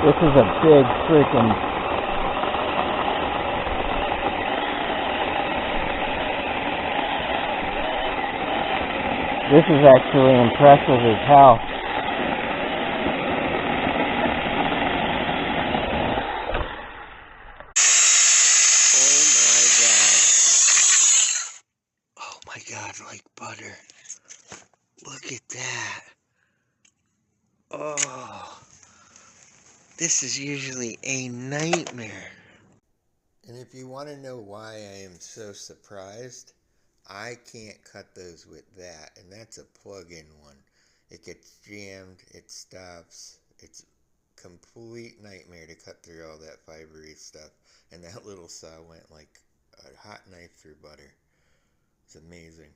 This is a big freaking... This is actually impressive as hell. Oh my god, like butter. Look at that. Oh, this is usually a nightmare. And if you want to know why I am so surprised, I can't cut those with that, and that's a plug-in one. It gets jammed, it stops, it's a complete nightmare to cut through all that fibery stuff, and that little saw went like a hot knife through butter. It's amazing.